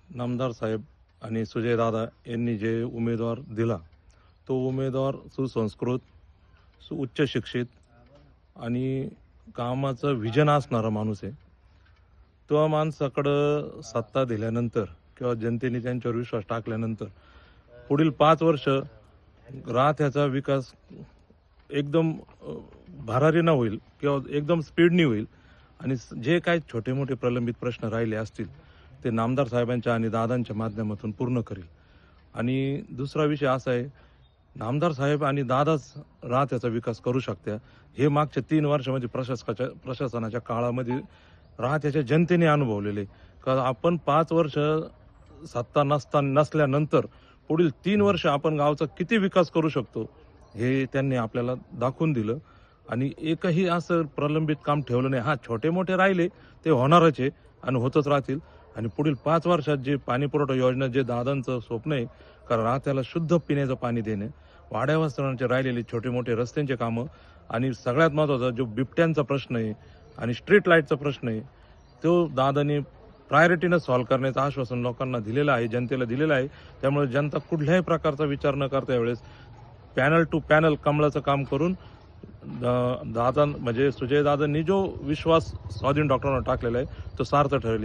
नामदार साहेब आणि सुजय दादा यांनी जे उमेदवार दिला तो उमेदवार सुसंस्कृत, उच्च शिक्षित आणि कामाचं विजन असणारा माणूस आहे. तो माणसाकडं सत्ता दिल्यानंतर किंवा जनतेने त्यांच्यावर विश्वास टाकल्यानंतर पुढील 5 वर्ष राहत्याचा विकास एकदम भरारीनं होईल किंवा एकदम स्पीडनी होईल आणि जे काही छोटे मोठे प्रलंबित प्रश्न राहिले असतील ते नामदार साहेबांच्या आणि दादांच्या माध्यमातून पूर्ण करेल. आणि दुसरा विषय असा आहे, नामदार साहेब आणि दादाच राहत्याचा विकास करू शकत्या हे मागच्या 3 वर्षामध्ये प्रशासनाच्या काळामध्ये राहत्याच्या जनतेने अनुभवलेले. कारण आपण 5 वर्ष सत्ता नसल्यानंतर पुढील 3 वर्ष आपण गावचा किती विकास करू शकतो हे त्यांनी आपल्याला दाखवून दिलं. आणि एकही असं प्रलंबित काम ठेवलं नाही. हा, छोटे मोठे राहिले ते होणारच आहे आणि होतच राहतील. आणि पुढील 5 वर्षात जे पाणी पुरवठा योजना, जे दादांचं स्वप्न आहे कारण राहत्याला शुद्ध पिण्याचं पाणी देणे, वाड्या वस्त्यांचे राहिलेले छोटे मोठे रस्त्यांचे कामं आणि सगळ्यात महत्त्वाचा जो बिबट्यांचा प्रश्न आहे आणि स्ट्रीट लाईटचा प्रश्न आहे तो दादांनी प्रायोरिटीनं सॉल्व्ह करण्याचं आश्वासन लोकांना दिलेलं आहे, जनतेला दिलेलं आहे. त्यामुळे जनता कुठल्याही प्रकारचा विचार न करता यावेळेस पॅनल टू पॅनल कमळाचं काम करून दादा म्हणजे सुजय दादांनी जो विश्वास स्वाधीन डॉक्टरांना टाकलेला आहे तो सार्थ ठरेल.